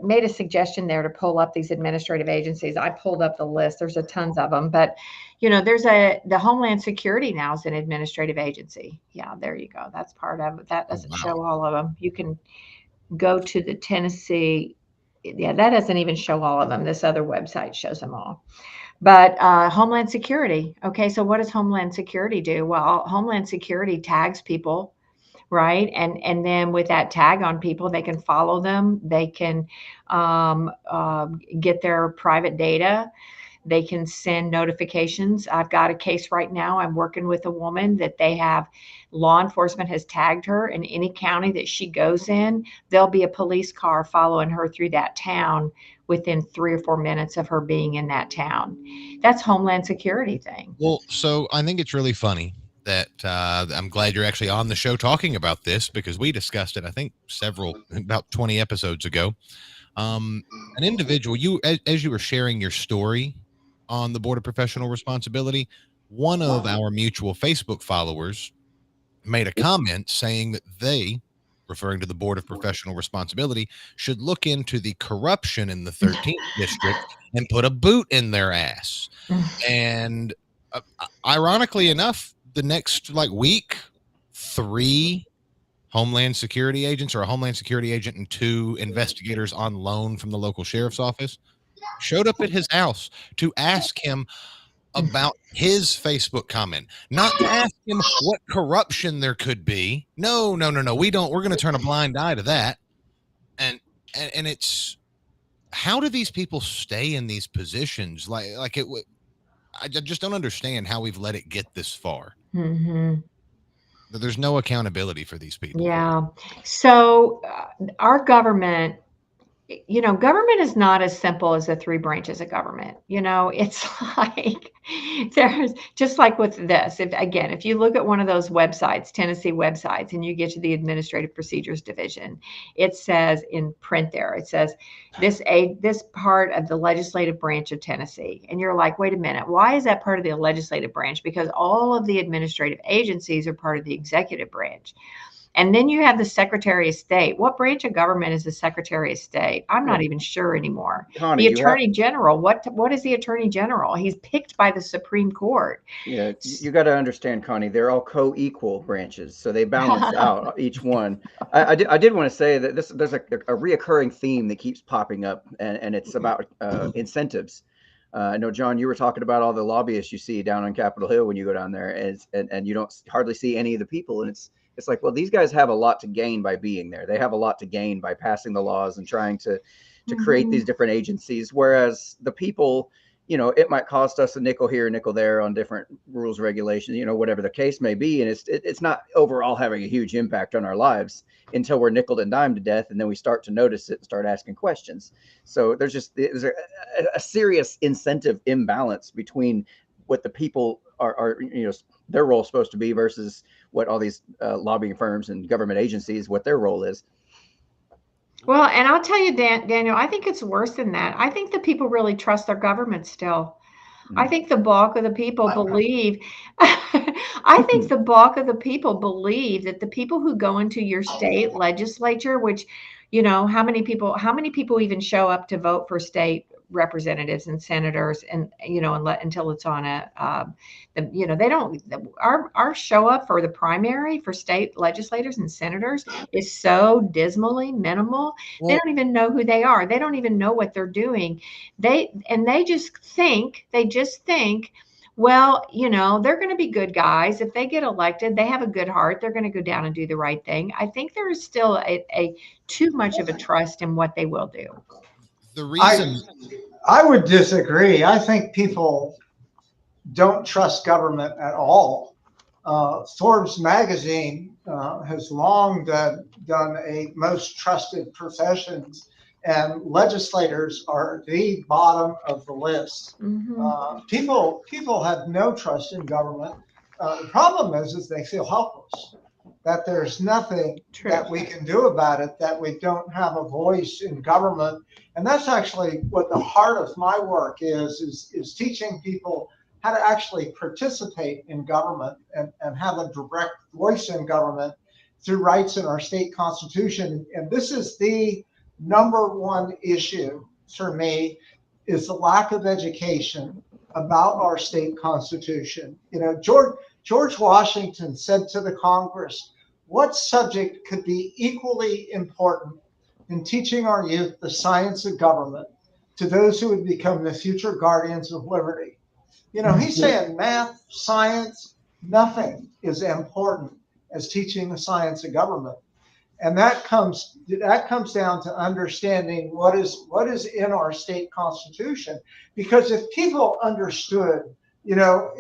made a suggestion there to pull up these administrative agencies. I pulled up the list. There's a tons of them, but there's the Homeland Security now is an administrative agency. Yeah, there you go. That's part of it. That doesn't show all of them. You can go to the Tennessee. Yeah, that doesn't even show all of them. This other website shows them all. But Homeland Security. Okay, so what does Homeland Security do? Well, Homeland Security tags people, right? And then with that tag on people, they can follow them. They can get their private data. They can send notifications. I've got a case right now. I'm working with a woman that law enforcement has tagged her, in any county that she goes in, there'll be a police car following her through that town within 3 or 4 minutes of her being in that town. That's Homeland Security thing. Well, so I think it's really funny that I'm glad you're actually on the show talking about this, because we discussed it, I think, about 20 episodes ago. An individual, as you were sharing your story on the Board of Professional Responsibility, one of our mutual Facebook followers made a comment saying that they, referring to the Board of Professional Responsibility, should look into the corruption in the 13th district and put a boot in their ass. And ironically enough, the next week, 3 Homeland Security agents, or a Homeland Security agent and 2 investigators on loan from the local sheriff's office, showed up at his house to ask him about his Facebook comment, not to ask him what corruption there could be. No. We're going to turn a blind eye to that. And it's, how do these people stay in these positions? I just don't understand how we've let it get this far. Mm-hmm. There's no accountability for these people. Yeah. So our government you know, government is not as simple as the three branches of government. You know, it's like there's just like with this. If you look at one of those websites, Tennessee websites, and you get to the Administrative Procedures Division, it says in print there, it says this part of the legislative branch of Tennessee. And you're like, wait a minute, why is that part of the legislative branch? Because all of the administrative agencies are part of the executive branch. And then you have the Secretary of State. What branch of government is the Secretary of State? I'm not even sure anymore. Connie, The Attorney General. What is the Attorney General? He's picked by the Supreme Court. Yeah, you got to understand, Connie, they're all co-equal branches, so they balance out each one. I did want to say that there's a reoccurring theme that keeps popping up, and it's about incentives. I know, John, you were talking about all the lobbyists you see down on Capitol Hill when you go down there, and you don't hardly see any of the people, and it's like, well, these guys have a lot to gain by being there. They have a lot to gain by passing the laws and trying to create these different agencies. Whereas the people, you know, it might cost us a nickel here, a nickel there on different rules, regulations, you know, whatever the case may be. And it's not overall having a huge impact on our lives until we're nickeled and dimed to death. And then we start to notice it and start asking questions. So there's a serious incentive imbalance between what the people are, you know, their role is supposed to be versus what all these lobbying firms and government agencies, what their role is. Well, and I'll tell you, Daniel, I think it's worse than that. I think the people really trust their government still. I think the bulk of the people believe, I think the bulk of the people believe that the people who go into your state legislature, which, you know, how many people even show up to vote for state representatives and senators, and, you know, until it's on you know, they don't, our show up for the primary for state legislators and senators is so dismally minimal. They don't even know who they are. They don't even know what they're doing. They just think, well, you know, they're going to be good guys. If they get elected, they have a good heart. They're going to go down and do the right thing. I think there is still a too much of a trust in what they will do. The reason I would disagree. I think people don't trust government at all. Forbes magazine has long done a most trusted professions, and legislators are the bottom of the list. People have no trust in government. The problem is they feel helpless, that there's nothing that we can do about it, that we don't have a voice in government. And that's actually what the heart of my work is teaching people how to actually participate in government and have a direct voice in government through rights in our state constitution. And this is the number one issue for me, is the lack of education about our state constitution. You know, George Washington said to the Congress, what subject could be equally important in teaching our youth the science of government to those who would become the future guardians of liberty? You know, he's saying math, science, nothing is important as teaching the science of government. And that comes down to understanding what is in our state constitution. Because if people understood, you know,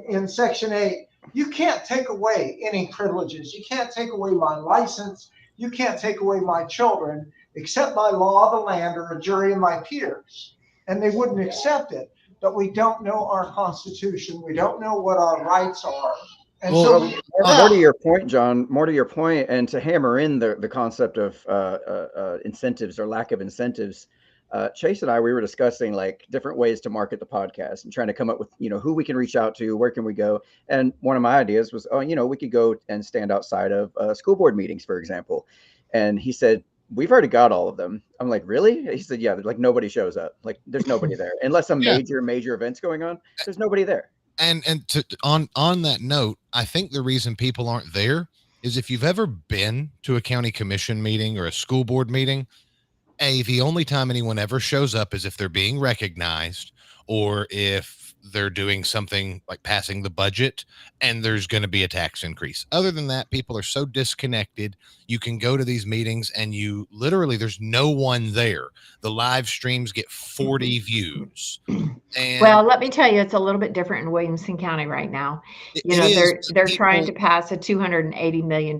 in Section 8, you can't take away any privileges. You can't take away my license. You can't take away my children, except by law of the land or a jury of my peers. And they wouldn't accept it. But we don't know our constitution. We don't know what our rights are. And more to your point, John, and to hammer in the concept of incentives or lack of incentives, Chase and I, we were discussing like different ways to market the podcast and trying to come up with, you know, who we can reach out to, where can we go? And one of my ideas was, oh, you know, we could go and stand outside of school board meetings, for example. And he said, we've already got all of them. I'm like, really? He said, yeah, like nobody shows up. Like there's nobody there. Unless some major events going on, there's nobody there. And on that note, I think the reason people aren't there is if you've ever been to a county commission meeting or a school board meeting, the only time anyone ever shows up is if they're being recognized or if they're doing something like passing the budget and there's going to be a tax increase. Other than that, people are so disconnected. You can go to these meetings and you literally, there's no one there. The live streams get 40 views. And Well, let me tell you, it's a little bit different in Williamson County right now. They're trying to pass a $280 million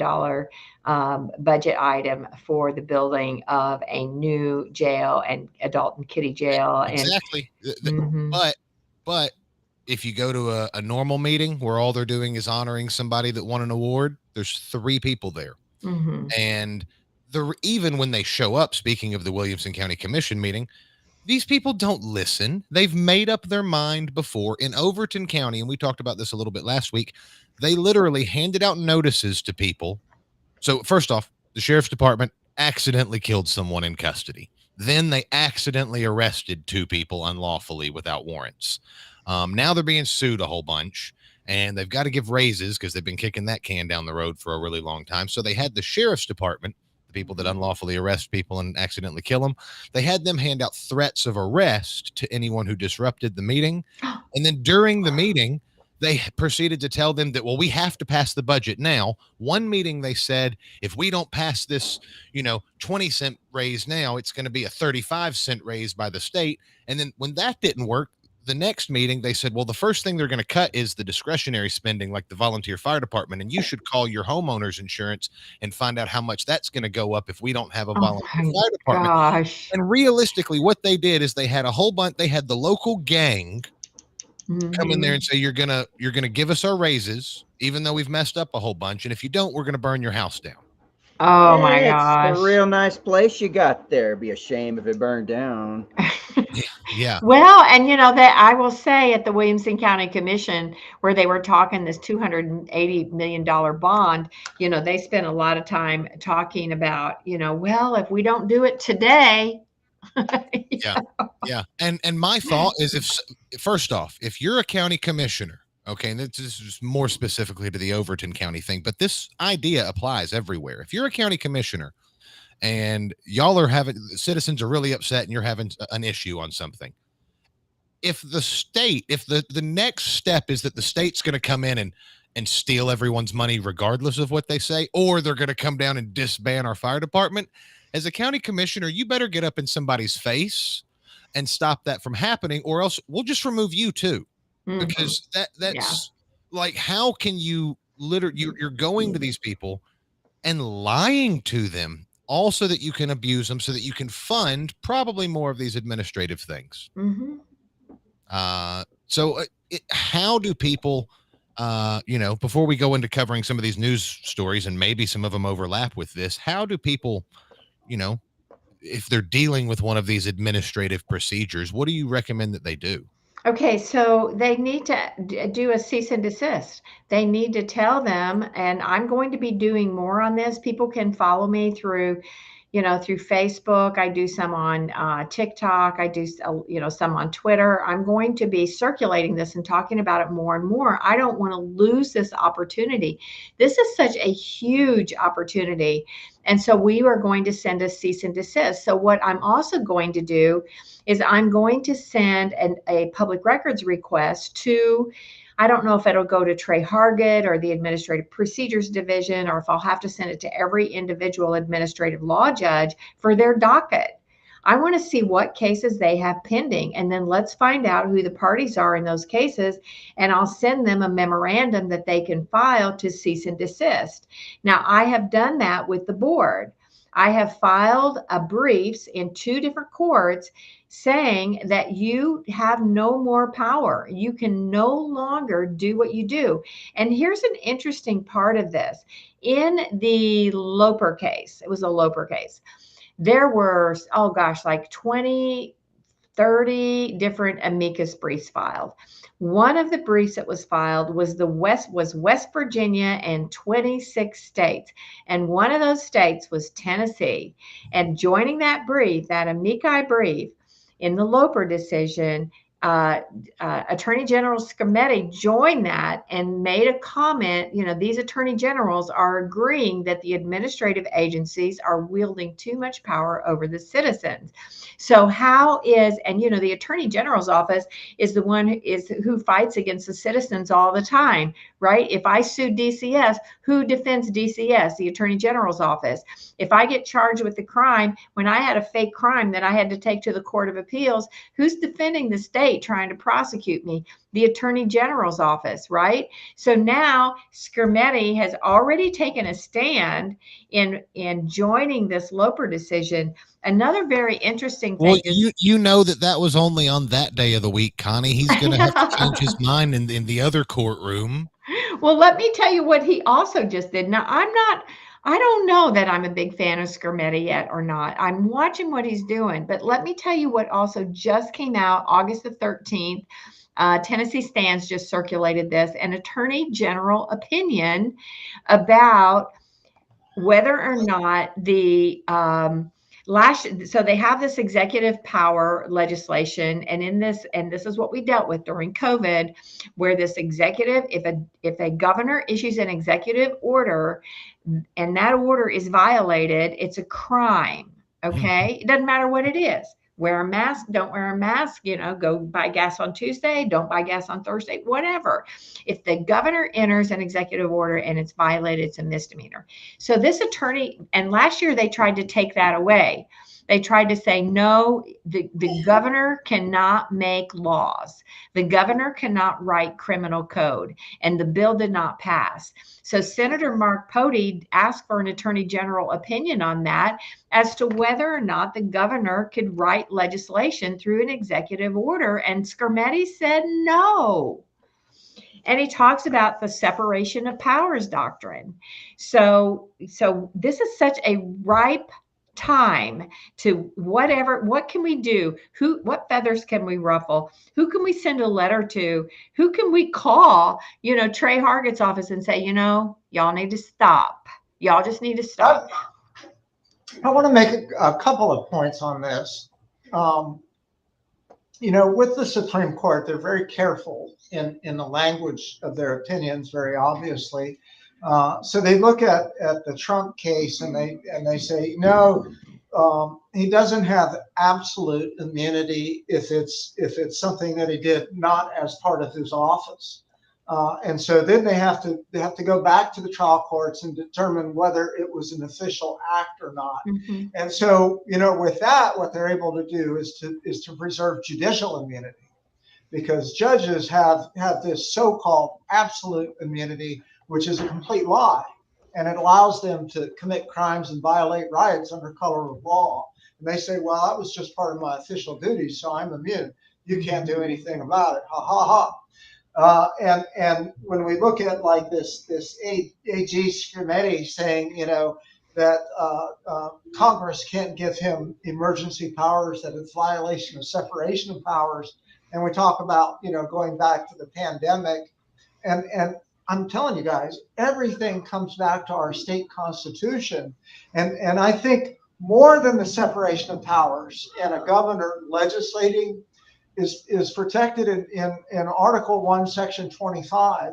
budget item for the building of a new jail and adult and kiddie jail. Exactly. Mhm. But if you go to a normal meeting where all they're doing is honoring somebody that won an award, there's 3 people there. Mhm. And even when they show up, speaking of the Williamson County Commission meeting, these people don't listen. They've made up their mind before. In Overton County, and we talked about this a little bit last week, they literally handed out notices to people. So first off, the sheriff's department accidentally killed someone in custody. Then they accidentally arrested 2 people unlawfully without warrants. Now they're being sued a whole bunch, and they've got to give raises because they've been kicking that can down the road for a really long time. So they had the sheriff's department, the people that unlawfully arrest people and accidentally kill them, they had them hand out threats of arrest to anyone who disrupted the meeting. And then during the meeting, they proceeded to tell them that, well, we have to pass the budget now. One meeting, they said, if we don't pass this, 20-cent raise now, it's going to be a 35-cent raise by the state. And then when that didn't work, the next meeting, they said, well, the first thing they're going to cut is the discretionary spending, like the volunteer fire department. And you should call your homeowner's insurance and find out how much that's going to go up if we don't have a volunteer fire department. Gosh. And realistically, what they did is they had a whole bunch, they had the local gang come in there and say, you're gonna give us our raises, even though we've messed up a whole bunch. And if you don't, we're going to burn your house down. Oh my gosh. It's a real nice place you got there. Be a shame if it burned down. Yeah. Well, and that I will say at the Williamson County Commission, where they were talking this $280 million bond, they spent a lot of time talking about, well, if we don't do it today. Yeah. And my thought is, first off, if you're a county commissioner, okay, and this is more specifically to the Overton County thing, but this idea applies everywhere. If you're a county commissioner and citizens are really upset and you're having an issue on something, if the next step is that the state's going to come in and steal everyone's money regardless of what they say, or they're going to come down and disband our fire department, as a county commissioner, you better get up in somebody's face and stop that from happening, or else we'll just remove you too. Because that's like, how can you you're going to these people and lying to them all so that you can abuse them, so that you can fund probably more of these administrative things. So how do people, before we go into covering some of these news stories, and maybe some of them overlap with this, how do people, if they're dealing with one of these administrative procedures, what do you recommend that they do? Okay, so they need to do a cease and desist. They need to tell them, and I'm going to be doing more on this. People can follow me through Facebook. I do some on TikTok. I do, some on Twitter. I'm going to be circulating this and talking about it more and more. I don't want to lose this opportunity. This is such a huge opportunity. And so we are going to send a cease and desist. So what I'm also going to do is I'm going to send a public records request to, I don't know if it'll go to Trey Hargett or the Administrative Procedures Division, or if I'll have to send it to every individual administrative law judge for their docket. I want to see what cases they have pending, and then let's find out who the parties are in those cases, and I'll send them a memorandum that they can file to cease and desist. Now, I have done that with the board. I have filed briefs in 2 different courts saying that you have no more power. You can no longer do what you do. And here's an interesting part of this. In the Loper case, it was a Loper case, there were, like 20, 30 different amicus briefs filed. One of the briefs that was filed was West Virginia and 26 states. And one of those states was Tennessee. And joining that brief, that amici brief in the Loper decision, Attorney General Scametti joined that and made a comment. These attorney generals are agreeing that the administrative agencies are wielding too much power over the citizens. So the attorney general's office is the one who fights against the citizens all the time, right? If I sue DCS, who defends DCS? The attorney general's office. If I get charged with the crime, when I had a fake crime that I had to take to the Court of Appeals, who's defending the state trying to prosecute me? The attorney general's office, right? So now Scametti has already taken a stand in joining this Loper decision. Another very interesting thing. Well, you know that was only on that day of the week, Connie. He's going to have to change his mind in the other courtroom. Well, let me tell you what he also just did. Now, I don't know that I'm a big fan of Scametti yet or not. I'm watching what he's doing, but let me tell you what also just came out August the 13th. Tennessee Stands just circulated this, an attorney general opinion about whether or not the so they have this executive power legislation, and this is what we dealt with during COVID, where this executive, if a governor issues an executive order and that order is violated, it's a crime. Okay. It doesn't matter what it is. Wear a mask, don't wear a mask, go buy gas on Tuesday, don't buy gas on Thursday, whatever. If the governor enters an executive order and it's violated, it's a misdemeanor. So this attorney, and last year they tried to take that away. They tried to say, no, the governor cannot make laws. The governor cannot write criminal code, and the bill did not pass. So Senator Mark Pody asked for an attorney general opinion on that as to whether or not the governor could write legislation through an executive order. And Scametti said no. And he talks about the separation of powers doctrine. So this is such a ripe time to what can we do? What feathers can we ruffle? Who can we send a letter to? Who can we call, Trey Hargett's office and say, y'all need to stop. Y'all just need to stop. I want to make a couple of points on this. With the Supreme Court, they're very careful in the language of their opinions, very obviously. So they look at the Trump case and they say, no, he doesn't have absolute immunity if it's something that he did not as part of his office. And so then they have to go back to the trial courts and determine whether it was an official act or not. Mm-hmm. And so, with that, what they're able to do is to preserve judicial immunity, because judges have this so-called absolute immunity, which is a complete lie, and it allows them to commit crimes and violate rights under color of law. And they say, well, that was just part of my official duties, so I'm immune. You can't do anything about it. Ha ha ha. And when we look at like this AG Scametti saying, that Congress can't give him emergency powers, that it's violation of separation of powers, and we talk about going back to the pandemic, and I'm telling you guys, everything comes back to our state constitution. And I think more than the separation of powers and a governor legislating is protected in Article 1, Section 25.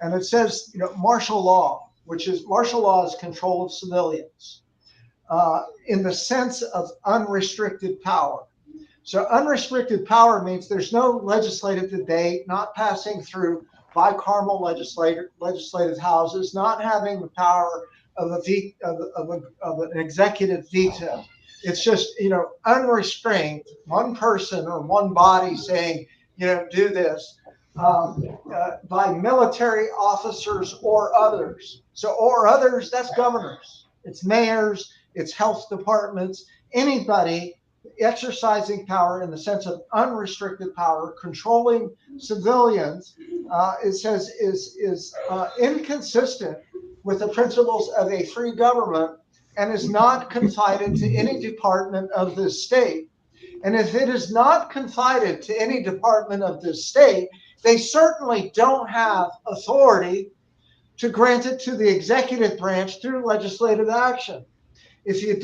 And it says, martial law, martial law is control of civilians in the sense of unrestricted power. So unrestricted power means there's no legislative debate, not passing through bicameral legislative houses, not having the power of an executive veto. It's just, unrestrained, one person or one body saying, do this by military officers or others. So, or others, that's governors, it's mayors, it's health departments, anybody exercising power in the sense of unrestricted power, controlling civilians, it says is inconsistent with the principles of a free government and is not confided to any department of this state. And if it is not confided to any department of this state, they certainly don't have authority to grant it to the executive branch through legislative action. If you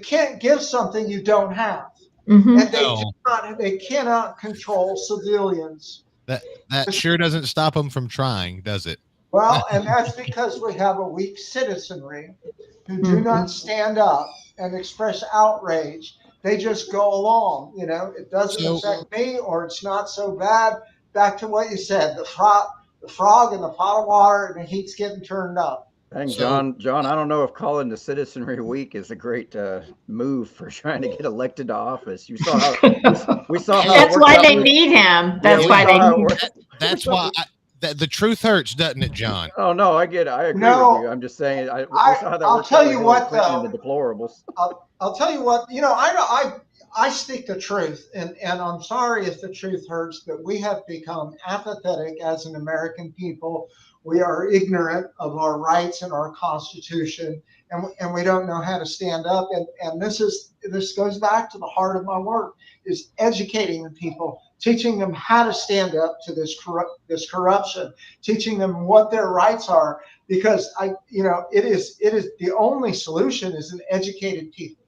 can't give something you don't have. Mhm. And they cannot control civilians. That sure doesn't stop them from trying, does it? Well, and that's because we have a weak citizenry who do not stand up and express outrage. They just go along. You know, it doesn't So- affect me, or it's not so bad. Back to what you said, the frog in the pot of water, and the heat's getting turned up. I think So- John, I don't know if calling the Citizenry Week is a great move for trying to get elected to office. You saw how we saw how it That's worked why out they with- need him. Yeah, That's we why saw they how it need worked. That's why the truth hurts, doesn't it, John? Oh no, I get it. I agree No, with you. I'm just saying. We saw how that I'll worked tell out with you Hillary what, Clinton though. and the deplorables. I'll tell you what, you know, I speak the truth, and I'm sorry if the truth hurts, but we have become apathetic as an American people. We are ignorant of our rights and our Constitution, and we don't know how to stand up. And this goes back to the heart of my work, is educating the people, teaching them how to stand up to this corruption, teaching them what their rights are, because it is the only solution is an educated people.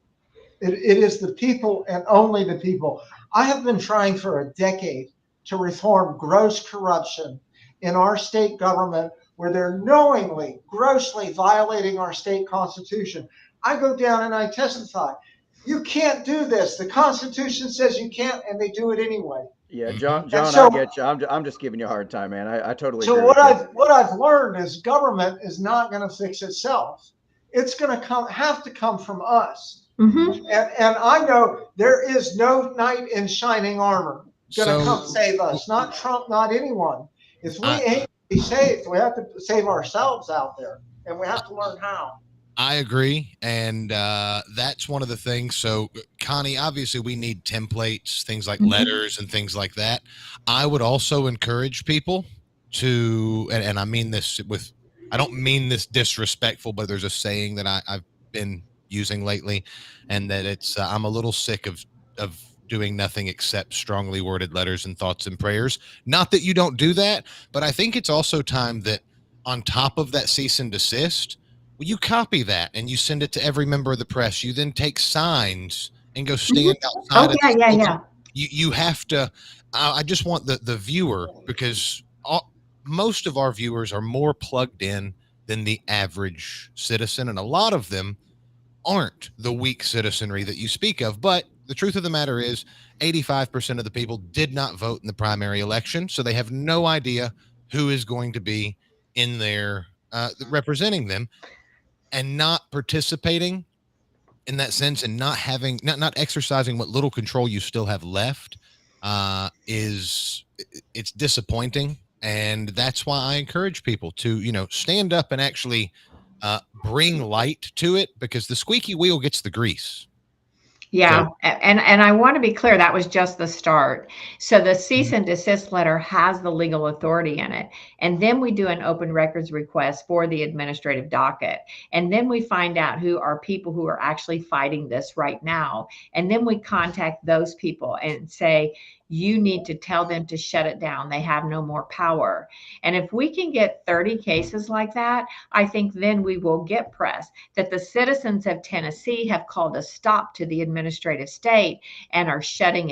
It is the people and only the people. I have been trying for a decade to reform gross corruption in our state government, where they're knowingly, grossly violating our state constitution. I go down and I testify. You can't do this. The Constitution says you can't, and they do it anyway. Yeah, John, so- I get you. I'm just giving you a hard time, man. I totally So agree what with you. I've learned is government is not going to fix itself. It's going to have to come from us. Mhm. And I know there is no knight in shining armor going to come save us. Not Trump, not anyone. If we ain't to be saved, we have to save ourselves out there, and we have to learn how. I agree, and that's one of the things. So, Connie, obviously, we need templates, things like letters and things like that. I would also encourage people to, and I mean this with, I don't mean this disrespectful, but there's a saying that I've been using lately, and that it's I'm a little sick of doing nothing except strongly worded letters and thoughts and prayers. Not that you don't do that, but I think it's also time that on top of that cease and desist, well, you copy that and you send it to every member of the press. You then take signs and go stand outside. Oh, yeah. You have to. I just want the viewer, because most of our viewers are more plugged in than the average citizen, and a lot of them aren't the weak citizenry that you speak of. But the truth of the matter is 85% of the people did not vote in the primary election, so they have no idea who is going to be in there representing them, and not participating in that sense, and not exercising what little control you still have left it's disappointing. And that's why I encourage people to stand up and actually bring light to it, because the squeaky wheel gets the grease. Yeah, and I want to be clear, that was just the start. So the cease and desist letter has the legal authority in it. And then we do an open records request for the administrative docket. And then we find out who are people who are actually fighting this right now. And then we contact those people and say, you need to tell them to shut it down. They have no more power. And if we can get 30 cases like that, I think then we will get press that the citizens of Tennessee have called a stop to the administrative state and are shutting it